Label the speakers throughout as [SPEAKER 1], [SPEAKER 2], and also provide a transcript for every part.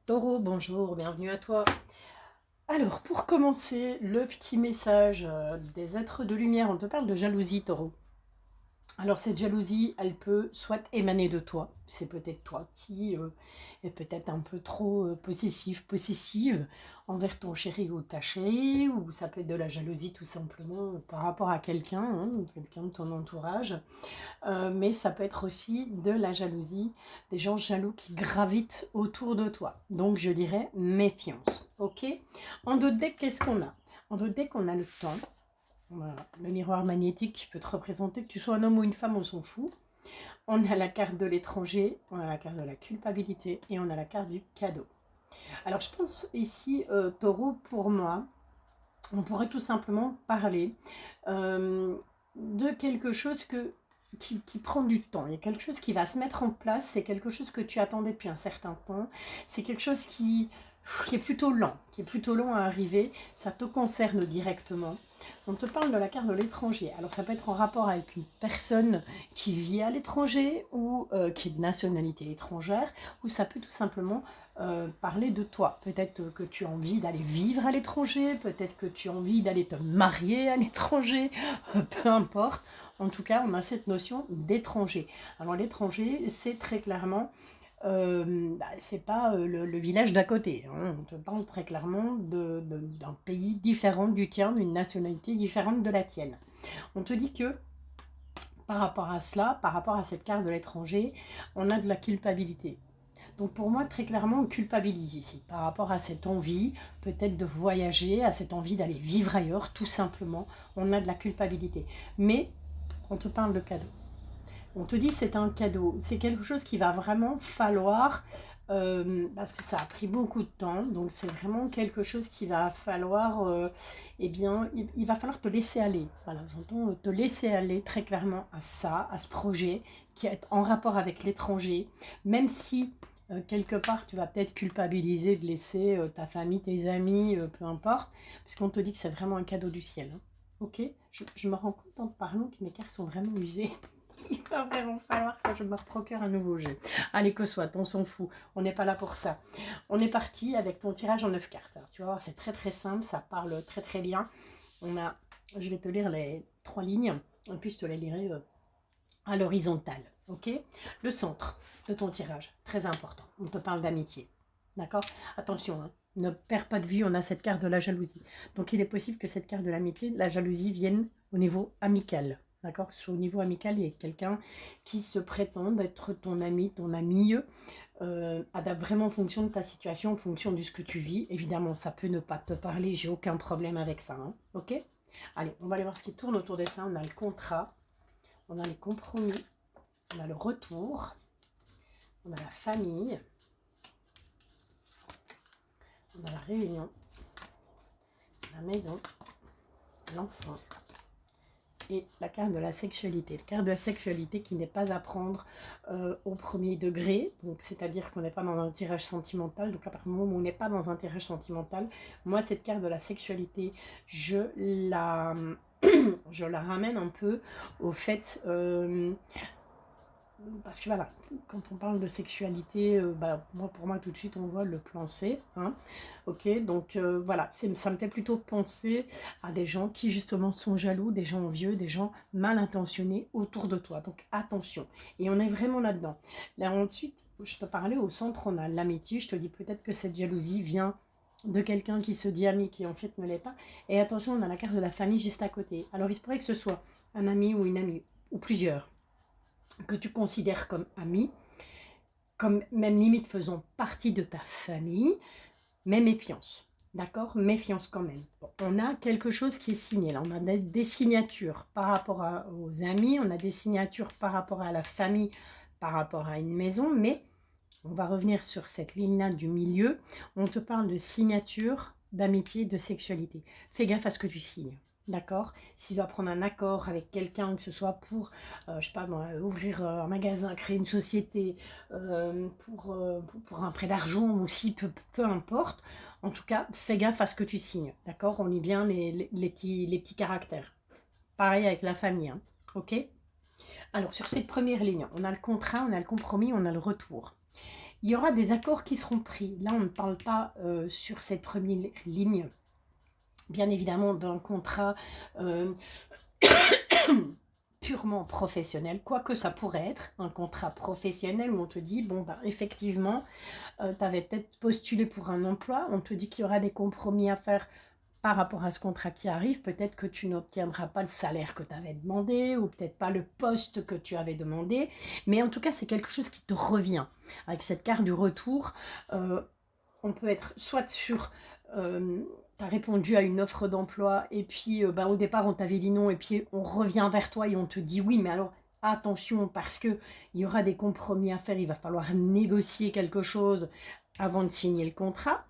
[SPEAKER 1] Taureau, bonjour, bienvenue à toi. Alors, pour commencer, le petit message des êtres de lumière, on te parle de jalousie, Taureau. Alors cette jalousie, elle peut soit émaner de toi, c'est peut-être toi qui est peut-être un peu trop possessif, possessive envers ton chéri ou ta chérie, ou ça peut être de la jalousie tout simplement par rapport à quelqu'un, hein, quelqu'un de ton entourage. Mais ça peut être aussi de la jalousie, des gens jaloux qui gravitent autour de toi. Donc je dirais méfiance, ok. En dos de deck, qu'est-ce qu'on a? En dos de deck, on a le temps. Voilà. Le miroir magnétique qui peut te représenter, que tu sois un homme ou une femme, on s'en fout. On a la carte de l'étranger, on a la carte de la culpabilité et on a la carte du cadeau. Alors je pense ici, Taureau, pour moi, on pourrait tout simplement parler de quelque chose qui prend du temps. Il y a quelque chose qui va se mettre en place, c'est quelque chose que tu attendais depuis un certain temps, c'est quelque chose qui est plutôt lent à arriver, ça te concerne directement. On te parle de la carte de l'étranger. Alors ça peut être en rapport avec une personne qui vit à l'étranger ou qui est de nationalité étrangère, ou ça peut tout simplement parler de toi. Peut-être que tu as envie d'aller vivre à l'étranger, peut-être que tu as envie d'aller te marier à l'étranger, peu importe. En tout cas, on a cette notion d'étranger. Alors l'étranger, c'est très clairement c'est pas le village d'à côté, hein. On te parle très clairement d'un pays différent du tien, d'une nationalité différente de la tienne. On te dit que par rapport à cela, par rapport à cette carte de l'étranger, on a de la culpabilité. Donc pour moi, très clairement, on culpabilise ici par rapport à cette envie peut-être de voyager, à cette envie d'aller vivre ailleurs, tout simplement. On a de la culpabilité. Mais on te parle de cadeau. On te dit c'est un cadeau. C'est quelque chose qui va vraiment falloir, parce que ça a pris beaucoup de temps, donc c'est vraiment quelque chose qui va falloir, eh bien, il va falloir te laisser aller. Voilà, j'entends te laisser aller très clairement à ça, à ce projet qui est en rapport avec l'étranger, même si quelque part tu vas peut-être culpabiliser de laisser ta famille, tes amis, peu importe, parce qu'on te dit que c'est vraiment un cadeau du ciel, hein. Ok, je me rends compte en te parlant que mes cartes sont vraiment usées. Il va vraiment falloir que je me procure un nouveau jeu. Allez, que soit, on s'en fout. On n'est pas là pour ça. On est parti avec ton tirage en 9 cartes. Alors, tu vas voir, c'est très très simple, ça parle très très bien. Je vais te lire les 3 lignes, et puis je te les lirai à l'horizontale. Ok. Le centre de ton tirage, très important. On te parle d'amitié. D'accord. Attention, hein, ne perds pas de vue, on a cette carte de la jalousie. Donc il est possible que cette carte de l'amitié, la jalousie vienne au niveau amical. D'accord. Que ce soit au niveau amical, il y a quelqu'un qui se prétend d'être ton ami, ton amie. Adapte vraiment en fonction de ta situation, en fonction de ce que tu vis. Évidemment, ça peut ne pas te parler, j'ai aucun problème avec ça. Hein. Ok. Allez, on va aller voir ce qui tourne autour de ça. On a le contrat, on a les compromis, on a le retour, on a la famille, on a la réunion, la maison, l'enfant et la carte de la sexualité. La carte de la sexualité qui n'est pas à prendre au premier degré, donc c'est-à-dire qu'on n'est pas dans un tirage sentimental. Donc à partir du moment où on n'est pas dans un tirage sentimental, moi cette carte de la sexualité, je la ramène un peu au fait parce que voilà, quand on parle de sexualité, pour moi tout de suite on voit le plan C, hein. Ok, donc voilà, ça me fait plutôt penser à des gens qui justement sont jaloux, des gens envieux, des gens mal intentionnés autour de toi. Donc attention, et on est vraiment là-dedans. Là ensuite, je te parlais au centre, on a l'amitié, je te dis peut-être que cette jalousie vient de quelqu'un qui se dit ami, qui en fait ne l'est pas. Et attention, on a la carte de la famille juste à côté. Alors il se pourrait que ce soit un ami ou une amie, ou plusieurs que tu considères comme amis, comme même limite faisant partie de ta famille, mais méfiance. D'accord. Méfiance quand même. Bon, on a quelque chose qui est signé. Là, on a des signatures par rapport aux amis, on a des signatures par rapport à la famille, par rapport à une maison, mais on va revenir sur cette ligne-là du milieu. On te parle de signature, d'amitié, de sexualité. Fais gaffe à ce que tu signes. D'accord. Si tu dois prendre un accord avec quelqu'un, que ce soit pour, je sais pas moi, ouvrir un magasin, créer une société, pour un prêt d'argent ou si peu importe. En tout cas, fais gaffe à ce que tu signes. D'accord. On lit bien les petits caractères. Pareil avec la famille. Hein. Ok. Alors, sur cette première ligne, on a le contrat, on a le compromis, on a le retour. il y aura des accords qui seront pris. Là, on ne parle pas sur cette première ligne, bien évidemment, d'un contrat purement professionnel, quoique ça pourrait être un contrat professionnel où on te dit, bon, ben, effectivement, tu avais peut-être postulé pour un emploi, on te dit qu'il y aura des compromis à faire par rapport à ce contrat qui arrive, peut-être que tu n'obtiendras pas le salaire que tu avais demandé, ou peut-être pas le poste que tu avais demandé, mais en tout cas, c'est quelque chose qui te revient. Avec cette carte du retour, on peut être soit sur... tu as répondu à une offre d'emploi, et puis au départ, on t'avait dit non, et puis on revient vers toi et on te dit oui, mais alors attention, parce qu'il y aura des compromis à faire, il va falloir négocier quelque chose avant de signer le contrat.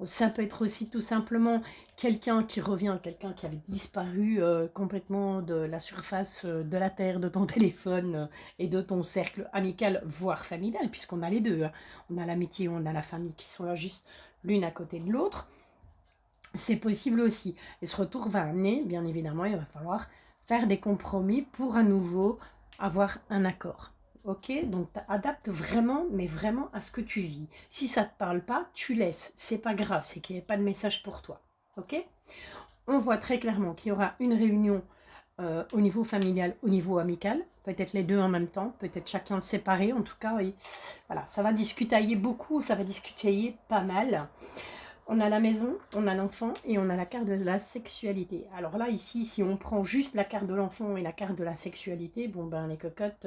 [SPEAKER 1] Ça peut être aussi tout simplement quelqu'un qui revient, quelqu'un qui avait disparu complètement de la surface de la Terre, de ton téléphone et de ton cercle amical, voire familial, puisqu'on a les deux. Hein. On a l'amitié, on a la famille qui sont là juste l'une à côté de l'autre. C'est possible aussi. Et ce retour va amener, bien évidemment, il va falloir faire des compromis pour à nouveau avoir un accord. Ok, donc adapte vraiment, mais vraiment à ce que tu vis. Si ça ne te parle pas, tu laisses. C'est pas grave, c'est qu'il n'y a pas de message pour toi. Ok, on voit très clairement qu'il y aura une réunion au niveau familial, au niveau amical. Peut-être les deux en même temps, peut-être chacun séparé. En tout cas, oui. Voilà, ça va discutailler beaucoup, ça va discutailler pas mal. On a la maison, on a l'enfant et on a la carte de la sexualité. Alors là, ici, si on prend juste la carte de l'enfant et la carte de la sexualité, bon ben les cocottes...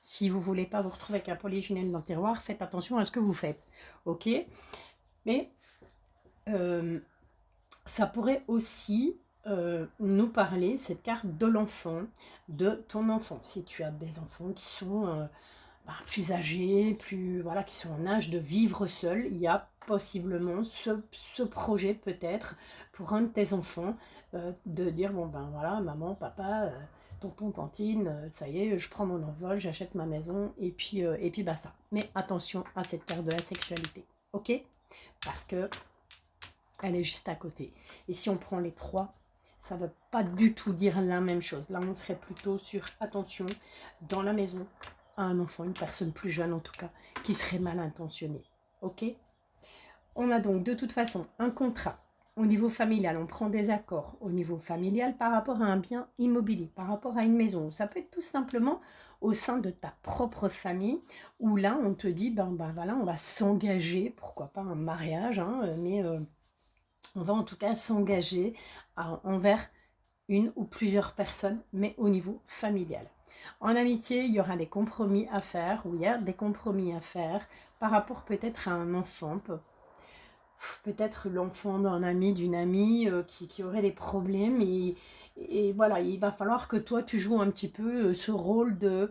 [SPEAKER 1] si vous ne voulez pas vous retrouver avec un polyginelle dans le tiroir, faites attention à ce que vous faites. Ok, mais ça pourrait aussi nous parler, cette carte de l'enfant, de ton enfant. Si tu as des enfants qui sont plus âgés, voilà, qui sont en âge de vivre seul, il y a possiblement ce projet peut-être pour un de tes enfants de dire, bon ben voilà, maman, papa... tonton, tantine, ça y est, je prends mon envol, j'achète ma maison, et puis basta. Mais attention à cette carte de la sexualité, ok? Parce que elle est juste à côté. Et si on prend les trois, ça ne veut pas du tout dire la même chose. Là, on serait plutôt sur attention dans la maison à un enfant, une personne plus jeune en tout cas, qui serait mal intentionnée, ok? On a donc de toute façon un contrat. Au niveau familial, on prend des accords au niveau familial par rapport à un bien immobilier, par rapport à une maison. Ça peut être tout simplement au sein de ta propre famille, où là, on te dit, ben voilà, on va s'engager, pourquoi pas un mariage, hein, mais on va en tout cas s'engager envers une ou plusieurs personnes, mais au niveau familial. En amitié, il y aura des compromis à faire, ou il y a des compromis à faire par rapport peut-être à un enfant, peut-être l'enfant d'un ami, d'une amie qui aurait des problèmes et voilà, il va falloir que toi tu joues un petit peu ce rôle de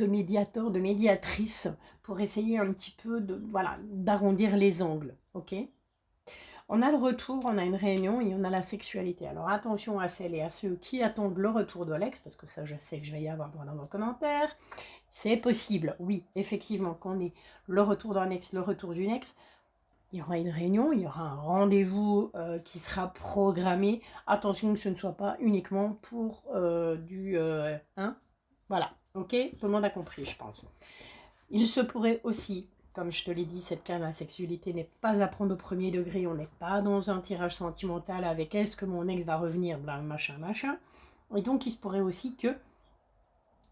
[SPEAKER 1] médiateur, de médiatrice pour essayer un petit peu d'arrondir les angles, ok? On a le retour, on a une réunion et on a la sexualité. Alors attention à celles et à ceux qui attendent le retour de l'ex, parce que ça je sais que je vais y avoir dans vos commentaires. C'est possible, oui, effectivement, qu'on ait le retour d'un ex, le retour d'une ex. Il y aura une réunion, il y aura un rendez-vous qui sera programmé. Attention que ce ne soit pas uniquement pour voilà, ok? Tout le monde a compris, je pense. Il se pourrait aussi, comme je te l'ai dit, cette carte de la sexualité n'est pas à prendre au premier degré. On n'est pas dans un tirage sentimental avec est-ce que mon ex va revenir, bla, machin, machin. Et donc, il se pourrait aussi que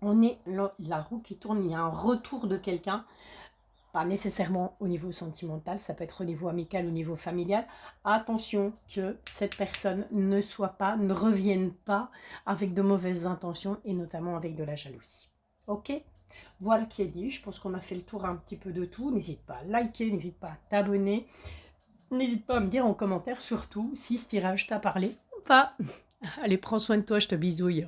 [SPEAKER 1] on ait la roue qui tourne, il y a un retour de quelqu'un. Pas nécessairement au niveau sentimental, ça peut être au niveau amical, au niveau familial. Attention que cette personne ne revienne pas avec de mauvaises intentions et notamment avec de la jalousie. Ok? Voilà qui est dit. Je pense qu'on a fait le tour un petit peu de tout. N'hésite pas à liker, n'hésite pas à t'abonner. N'hésite pas à me dire en commentaire surtout si ce tirage t'a parlé ou pas. Allez, prends soin de toi, je te bisouille.